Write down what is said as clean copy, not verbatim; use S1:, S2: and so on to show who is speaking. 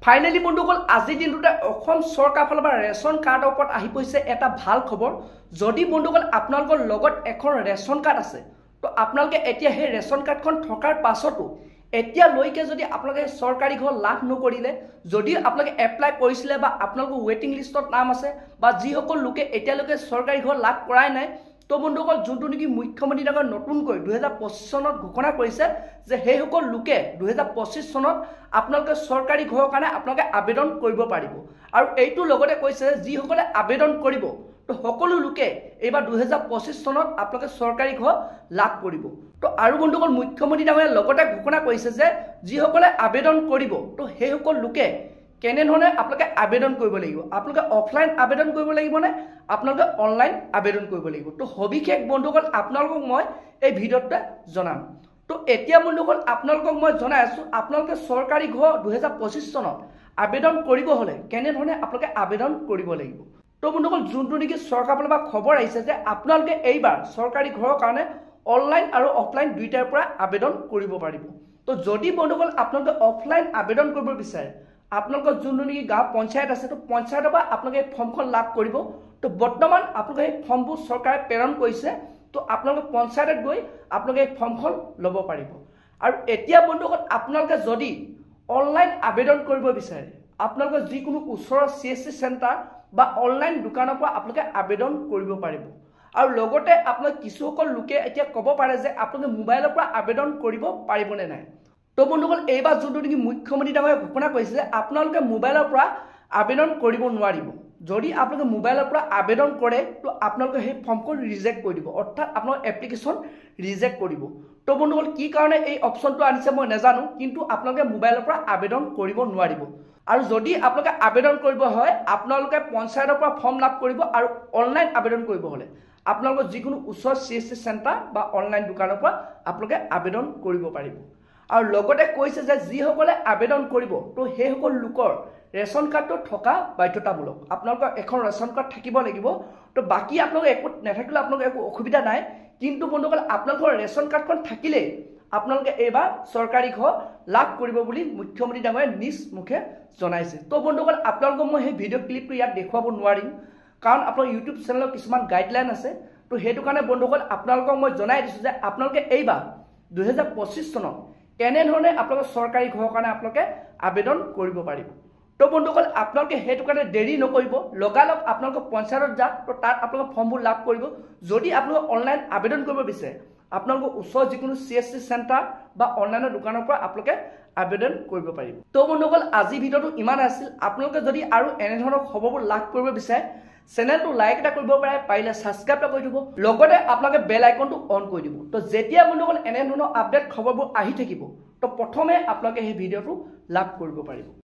S1: Finally বন্ধুসকল আজি দিনটোতে অসম চৰকাৰ ফালৰ পৰা ৰেচন কাৰ্ডৰ ওপৰত আহি পৰিছে এটা ভাল খবৰ। যদি বন্ধুসকল আপোনালোকৰ লগত এখন ৰেচন কাৰ্ড আছে তো আপোনালোকে এতিয়া সেই ৰেচন কাৰ্ডখন থকাৰ পাছতো এতিয়ালৈকে যদি আপোনালোকে চৰকাৰী ঘৰ লাভ নকৰিলে, যদি আপোনালোকে এপ্লাই কৰিছিলে বা আপোনালোকৰ ৱেটিং লিষ্টত নাম আছে বা যিসকল লোকে এতিয়ালৈকে চৰকাৰী ঘৰ লাভ কৰাই নাই, তো বন্ধুসকল যোনটো নেকি মুখ্যমন্ত্ৰী ডাঙৰ নতুনকৈ 2025 চনত ঘোষণা কৰিছে যে সেইসকল লোকে 2025 চনত আপোনালোকে চৰকাৰী ঘৰৰ কাৰণে আপোনালোকে আবেদন কৰিব পাৰিব। আৰু এইটো লগতে কৈছে যিসকলে আবেদন কৰিব তো সকলো লোকে এইবাৰ 2025 চনত আপোনালোকে চৰকাৰী ঘৰ লাভ কৰিব। তো আৰু বন্ধুসকল মুখ্যমন্ত্ৰী ডাঙৰে লগতে ঘোষণা কৰিছে যে যিসকলে আবেদন কৰিব তো সেইসকল লোকে কেনেধৰণে আপোনালোকে আবেদন কৰিব লাগিব, আপোনালোকে অফলাইন আবেদন কৰিব লাগিব নে আপোনালোকে অনলাইন আবেদন কৰিব লাগিব। তো সবিশেষ বন্ধুসকল আপোনালোকক মই এই ভিডিঅ'তে জনাম। তো এতিয়া বন্ধুসকল আপোনালোকক মই জনাই আছোঁ আপোনালোকে চৰকাৰী ঘৰ 2025 চনত আবেদন কৰিব হ'লে কেনেধৰণে আপোনালোকে আবেদন কৰিব লাগিব। তো বন্ধুসকল যোনটো নেকি চৰকাৰ ফালৰ পৰা খবৰ আহিছে যে আপোনালোকে এইবাৰ চৰকাৰী ঘৰৰ কাৰণে অনলাইন আৰু অফলাইন দুইটাৰ পৰা আবেদন কৰিব পাৰিব। তো যদি বন্ধুসকল আপোনালোকে অফলাইন আবেদন কৰিব বিচাৰে, আপোনালোকৰ যোনটো নেকি গাঁও পঞ্চায়ত আছে তো পঞ্চায়তৰ পৰা আপোনালোকে এই ফৰ্মখন লাভ কৰিব। তো বৰ্তমান আপোনালোকে এই ফৰ্মবোৰ চৰকাৰে প্ৰেৰণ কৰিছে, তো আপোনালোকে পঞ্চায়তত গৈ আপোনালোকে এই ফৰ্মখন ল'ব পাৰিব। আৰু এতিয়া বন্ধুসকল আপোনালোকে যদি অনলাইন আবেদন কৰিব বিচাৰে, আপোনালোকে যিকোনো ওচৰৰ CSC চেণ্টাৰ বা অনলাইন দোকানৰ পৰা আপোনালোকে আবেদন কৰিব পাৰিব। আৰু লগতে আপোনালোকে কিছুসকল লোকে এতিয়া ক'ব পাৰে যে আপোনালোকে মোবাইলৰ পৰা আবেদন কৰিব পাৰিবনে নাই। তো বন্ধুসকল এইবাৰ যোনটো নেকি মুখ্যমন্ত্ৰী ডাঙৰে ঘোষণা কৰিছে যে আপোনালোকে মোবাইলৰ পৰা আবেদন কৰিব নোৱাৰিব। যদি আপোনালোকে মোবাইলৰ পৰা আবেদন কৰে তো আপোনালোকে সেই ফৰ্মখন ৰিজেক্ট কৰি দিব, অৰ্থাৎ আপোনালোকৰ এপ্লিকেশ্যন ৰিজেক্ট কৰিব। তো বন্ধুসকল কি কাৰণে এই অপশ্যনটো আনিছে মই নাজানো, কিন্তু আপোনালোকে মোবাইলৰ পৰা আবেদন কৰিব নোৱাৰিব। আৰু যদি আপোনালোকে আবেদন কৰিব হয় আপোনালোকে পঞ্চায়তৰ পৰা ফৰ্ম লাভ কৰিব, আৰু অনলাইন আবেদন কৰিব হ'লে আপোনালোকৰ যিকোনো ওচৰৰ CSC চেণ্টাৰ বা অনলাইন দোকানৰ পৰা আপোনালোকে আবেদন কৰিব পাৰিব। আৰু লগতে কৈছে যে যিসকলে আবেদন কৰিব তো সেইসকল লোকৰ ৰেচন কাৰ্ডটো থকা বাধ্যতামূলক, আপোনালোকৰ এখন ৰেচন কাৰ্ড থাকিব লাগিব। তো বাকী আপোনালোকে একো নাথাকিলে আপোনালোকৰ একো অসুবিধা নাই, কিন্তু বন্ধুসকল আপোনালোকৰ ৰেচন কাৰ্ডখন থাকিলেই আপোনালোকে এইবাৰ চৰকাৰী ঘৰ লাভ কৰিব বুলি মুখ্যমন্ত্ৰী ডাঙৰে নিজ মুখে জনাইছে। তো বন্ধুসকল আপোনালোকক মই সেই ভিডিঅ' ক্লিপটো ইয়াত দেখুৱাব নোৱাৰিম, কাৰণ আপোনাৰ ইউটিউব চেনেলৰ কিছুমান গাইডলাইন আছে। তো সেইটো কাৰণে বন্ধুসকল আপোনালোকক মই জনাই দিছোঁ যে আপোনালোকে এইবাৰ 2025 চনত কেনেধৰণে আপোনালোকে চৰকাৰী ঘৰৰ কাৰণে আপোনালোকে আবেদন কৰিব পাৰিব। তো বন্ধুসকল আপোনালোকে সেইটো কাৰণে দেৰি নকৰিব, লগালগ আপোনালোকৰ পঞ্চায়তত যাওক, তো তাত আপোনালোকে ফৰ্মবোৰ লাভ কৰিব। যদি আপোনালোকে অনলাইন আবেদন কৰিব বিচাৰে আপোনালোকৰ ওচৰৰ যিকোনো CSC চেণ্টাৰ বা অনলাইনৰ দোকানৰ পৰা আপোনালোকে আবেদন কৰিব পাৰিব। তো বন্ধুসকল আজি ভিডিঅ'টো ইমান আছিল। আপোনালোকে যদি আৰু এনেধৰণৰ খবৰবোৰ লাভ কৰিব বিচাৰে চেনেলটো লাইক এটা কৰিব পাৰে, পাৰিলে ছাবস্ক্ৰাইব এটা কৰি দিব, লগতে আপোনালোকে বেল আইকনটো অন কৰি দিব। তো যেতিয়া বন্ধুসকল এনেধৰণৰ আপডেট খবৰবোৰ আহি থাকিব তো প্ৰথমে আপোনালোকে সেই ভিডিঅ'টো লাভ কৰিব পাৰিব।